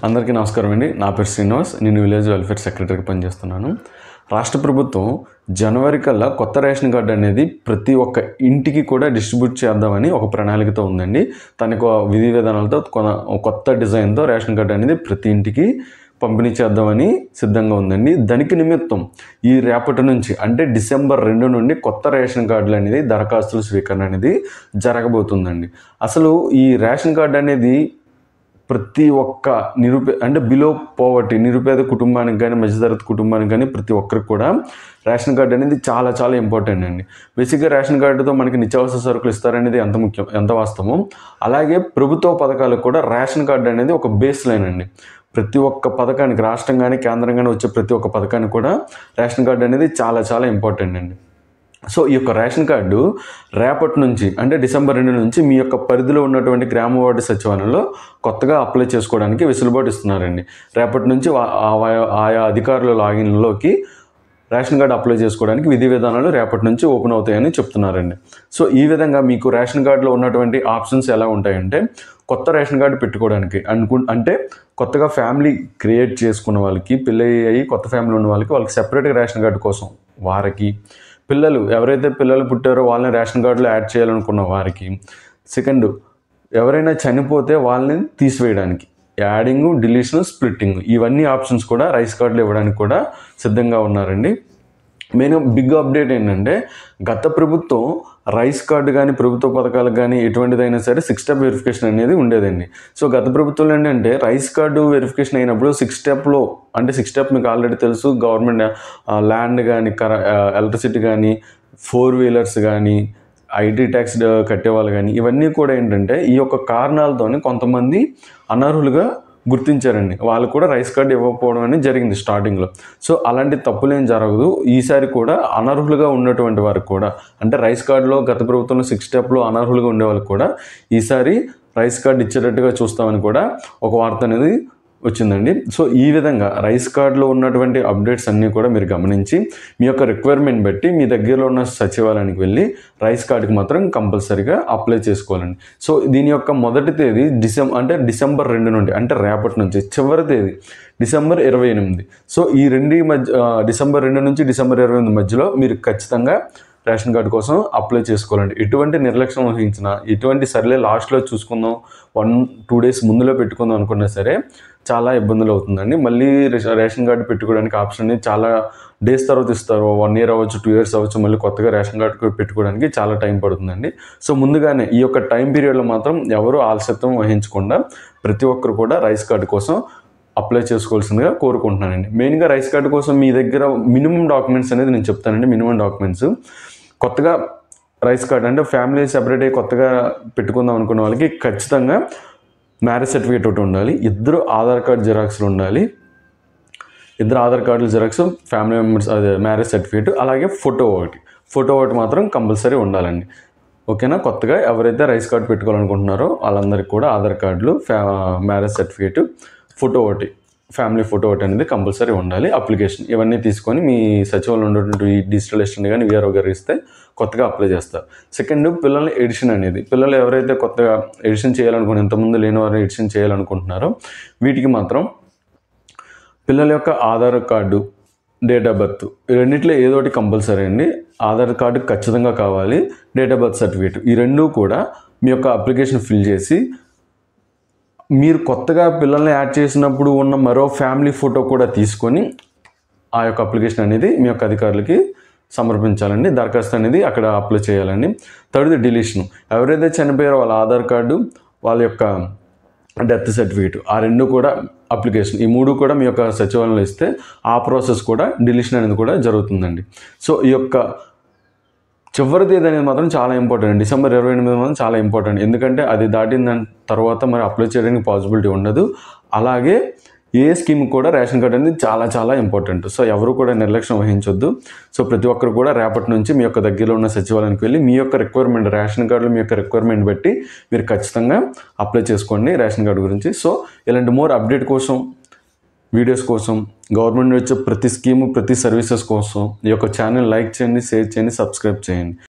అందరికీ నమస్కారం అండి. నా పేరు శ్రీనివాస్. నేను విలేజ్ వెల్ఫేర్ సెక్రటరీగా పనిచేస్తున్నాను. రాష్ట్ర ప్రభుత్వం జనవరి కల్లా కొత్త రేషన్ కార్డు అనేది ప్రతి ఒక్క ఇంటికి కూడా డిస్ట్రిబ్యూట్ చేద్దామని ఒక ప్రణాళికతో ఉందండి. తనకు విధి విధానాలతో కొత్త డిజైన్తో రేషన్ కార్డు అనేది ప్రతి ఇంటికి పంపిణీ చేద్దామని సిద్ధంగా ఉందండి. దానికి నిమిత్తం ఈ రేపటి నుంచి అంటే డిసెంబర్ 2 నుండి కొత్త రేషన్ కార్డులు అనేది దరఖాస్తుల స్వీకరణ అనేది జరగబోతుందండి. అసలు ఈ రేషన్ కార్డు అనేది ప్రతి ఒక్క బిలో పోవర్టీ నిరుపేద కుటుంబానికి కానీ మధ్యతరగతి కుటుంబానికి కానీ ప్రతి ఒక్కరికి కూడా రేషన్ కార్డు అనేది చాలా చాలా ఇంపార్టెంట్ అండి. బేసిక్గా రేషన్ కార్డుతో మనకి నిత్యావసర సరుకులు ఇస్తారనేది ఎంత ముఖ్యం, ఎంత వాస్తవం. అలాగే ప్రభుత్వ పథకాలకు కూడా రేషన్ కార్డు అనేది ఒక బేస్ లైన్ అండి. ప్రతి ఒక్క పథకానికి రాష్ట్రం కానీ కేంద్రం కానీ వచ్చే ప్రతి ఒక్క పథకానికి కూడా రేషన్ కార్డు అనేది చాలా చాలా ఇంపార్టెంట్ అండి. సో ఈ యొక్క రేషన్ కార్డు రేపటి నుంచి అంటే డిసెంబర్ 2 నుంచి మీ యొక్క పరిధిలో ఉన్నటువంటి గ్రామ వార్డు సచివాలయంలో కొత్తగా అప్లై చేసుకోవడానికి వెసులుబాటు ఇస్తున్నారండి. రేపటి నుంచి ఆయా అధికారుల లాగిన్లోకి రేషన్ కార్డు అప్లై చేసుకోవడానికి విధి విధానాలు రేపటి నుంచి ఓపెన్ అవుతాయని చెప్తున్నారండి. సో ఈ విధంగా మీకు రేషన్ కార్డులో ఉన్నటువంటి ఆప్షన్స్ ఎలా ఉంటాయంటే, కొత్త రేషన్ కార్డు పెట్టుకోవడానికి అంటే కొత్తగా ఫ్యామిలీ క్రియేట్ చేసుకున్న వాళ్ళకి, పెళ్ళి అయ్యి కొత్త ఫ్యామిలీ ఉన్న వాళ్ళకి సెపరేట్గా రేషన్ కార్డు కోసం, వారికి ఎవరైతే పిల్లలు పుట్టారో వాళ్ళని రేషన్ కార్డులో యాడ్ చేయాలనుకున్న వారికి, సెకండ్ ఎవరైనా చనిపోతే వాళ్ళని తీసివేయడానికి యాడింగ్, డిలీషన్, స్ప్లిట్టింగ్ ఇవన్నీ ఆప్షన్స్ కూడా రైస్ కార్డులు ఇవ్వడానికి కూడా సిద్ధంగా ఉన్నారండి. మెయిన్ బిగ్ అప్డేట్ ఏంటంటే, గత ప్రభుత్వం రైస్ కార్డు కానీ ప్రభుత్వ పథకాలకు కానీ ఎటువంటిదైనా సరే 6 స్టెప్ వెరిఫికేషన్ అనేది ఉండేదండి. సో గత ప్రభుత్వంలో ఏంటంటే రైస్ కార్డు వెరిఫికేషన్ అయినప్పుడు 6 స్టెప్లో అంటే 6 స్టెప్ మీకు ఆల్రెడీ తెలుసు. గవర్నమెంట్ ల్యాండ్ కానీ ఎలక్ట్రిసిటీ కానీ 4 వీలర్స్ కానీ ఐటీ ట్యాక్స్ కట్టేవాళ్ళు కానీ ఇవన్నీ కూడా ఏంటంటే ఈ యొక్క కారణాలతోనే కొంతమంది అనర్హులుగా గుర్తించారండి. వాళ్ళు కూడా రైస్ కార్డు ఇవ్వకపోవడం అనేది జరిగింది స్టార్టింగ్లో. సో అలాంటి తప్పులేం జరగదు. ఈసారి కూడా అనర్హులుగా ఉన్నటువంటి వారికి కూడా అంటే రైస్ కార్డులో గత ప్రభుత్వంలో 6 స్టెప్లో అనర్హులుగా ఉండే వాళ్ళకి కూడా ఈసారి రైస్ కార్డు ఇచ్చేటట్టుగా చూస్తామని కూడా ఒక వార్త అనేది వచ్చిందండి. సో ఈ విధంగా రైస్ కార్డులో ఉన్నటువంటి అప్డేట్స్ అన్నీ కూడా మీరు గమనించి మీ యొక్క రిక్వైర్మెంట్ బట్టి మీ దగ్గరలో ఉన్న సచివాలయానికి వెళ్ళి రైస్ కార్డుకి మాత్రం కంపల్సరీగా అప్లై చేసుకోవాలండి. సో దీని యొక్క మొదటి తేదీ డిసెంబర్ 2 నుండి అంటే రేపటి నుంచి, చివరి తేదీ డిసెంబర్ 28. సో ఈ డిసెంబర్ 2 నుంచి డిసెంబర్ 28 మధ్యలో మీరు ఖచ్చితంగా రేషన్ కార్డు కోసం అప్లై చేసుకోవాలండి. ఎటువంటి నిర్లక్ష్యం వహించినా, ఎటువంటి సర్లే లాస్ట్లో చూసుకుందాం 1-2 డేస్ ముందులో పెట్టుకుందాం అనుకున్నా సరే చాలా ఇబ్బందులు అవుతుందండి. మళ్ళీ రేషన్ కార్డు పెట్టుకోవడానికి ఆప్షన్ అనేది చాలా డేస్ తర్వాత ఇస్తారు. 1 ఇయర్ అవ్వచ్చు, 2 ఇయర్స్ అవ్వచ్చు. మళ్ళీ కొత్తగా రేషన్ కార్డు పెట్టుకోవడానికి చాలా టైం పడుతుందండి. సో ముందుగానే ఈ యొక్క టైం పీరియడ్లో మాత్రం ఎవరు ఆలస్యత్వం వహించకుండా ప్రతి ఒక్కరు కూడా రైస్ కార్డు కోసం అప్లై చేసుకోవాల్సిందిగా కోరుకుంటున్నానండి. మెయిన్గా రైస్ కార్డు కోసం మీ దగ్గర మినిమం డాక్యుమెంట్స్ అనేది నేను చెప్తానండి. మినిమం డాక్యుమెంట్స్ కొత్తగా రైస్ కార్డు అంటే ఫ్యామిలీ సెపరేట్ అయ్యి కొత్తగా పెట్టుకుందాం అనుకున్న వాళ్ళకి ఖచ్చితంగా మ్యారేజ్ సర్టిఫికేట్ ఒకటి ఉండాలి. 2 ఆధార్ కార్డు జిరాక్స్లు ఉండాలి. 2 ఆధార్ కార్డులు జిరాక్స్, ఫ్యామిలీ మెంబర్స్ అదే మ్యారేజ్ సర్టిఫికేట్, అలాగే ఫోటో ఒకటి మాత్రం కంపల్సరీ ఉండాలండి. ఓకేనా. కొత్తగా ఎవరైతే రైస్ కార్డు పెట్టుకోవాలనుకుంటున్నారో వాళ్ళందరికీ కూడా ఆధార్ కార్డులు, మ్యారేజ్ సర్టిఫికేట్, ఫ్యామిలీ ఫోటో ఒకటి అనేది కంపల్సరీ ఉండాలి. అప్లికేషన్ ఇవన్నీ తీసుకొని మీ సచివాలయంలో ఉన్నటువంటి డిజిటల్ అసిస్టెంట్ కానీ వీఆర్ఓ గారు ఇస్తే కొత్తగా అప్లై చేస్తారు. సెకండ్, పిల్లల ఎడిషన్ అనేది, పిల్లలు ఎవరైతే కొత్తగా ఎడిషన్ చేయాలనుకుని ఇంతకుముందు లేని వారు ఎడిషన్ చేయాలనుకుంటున్నారో వీటికి మాత్రం పిల్లల యొక్క Aadhaar card, date of birth రెండిట్లో ఏదో ఒకటి కంపల్సరీ అండి. ఆధార్ కార్డు ఖచ్చితంగా కావాలి, డేట్ ఆఫ్ బర్త్ సర్టిఫికేట్ ఈ రెండూ కూడా మీ యొక్క అప్లికేషన్ ఫిల్ చేసి మీరు కొత్తగా పిల్లల్ని యాడ్ చేసినప్పుడు ఉన్న మరో ఫ్యామిలీ ఫోటో కూడా తీసుకొని ఆ యొక్క అప్లికేషన్ అనేది మీ యొక్క అధికారులకి సమర్పించాలండి. దరఖాస్తు అనేది అక్కడ అప్లై చేయాలండి. Third, deletion. ఎవరైతే చనిపోయారో వాళ్ళ ఆధార్ కార్డు, వాళ్ళ యొక్క డెత్ సర్టిఫికేట్ ఆ రెండు కూడా అప్లికేషన్ ఈ 3 కూడా మీ యొక్క సచివాలయంలో ఇస్తే ఆ ప్రాసెస్ కూడా డిలీషన్ అనేది కూడా జరుగుతుందండి. సో ఈ యొక్క చివరి తేదీ అనేది మాత్రం చాలా ఇంపార్టెంట్. డిసెంబర్ 28 మాత్రం చాలా ఇంపార్టెంట్. ఎందుకంటే అది దాటిన దాని తర్వాత మరి అప్లై చేయడానికి పాసిబిలిటీ ఉండదు. అలాగే ఏ స్కీమ్ కూడా రేషన్ కార్డు అనేది చాలా చాలా ఇంపార్టెంట్. సో ఎవరు కూడా నిర్లక్ష్యం వహించొద్దు. సో ప్రతి ఒక్కరు కూడా రేపటి నుంచి మీ యొక్క దగ్గరలో ఉన్న సచివాలయానికి వెళ్ళి మీ యొక్క రిక్వైర్మెంట్, రేషన్ కార్డులో మీ యొక్క రిక్వైర్మెంట్ బట్టి మీరు ఖచ్చితంగా అప్లై చేసుకోండి రేషన్ కార్డు గురించి. సో ఇలాంటి మోర్ అప్డేట్ కోసం, వీడియోస్ కోసం, గవర్నమెంట్ వచ్చే ప్రతి స్కీము, ప్రతి సర్వీసెస్ కోసం ఈ యొక్క ఛానల్ లైక్ చేయండి, షేర్ చేయండి, సబ్స్క్రైబ్ చేయండి.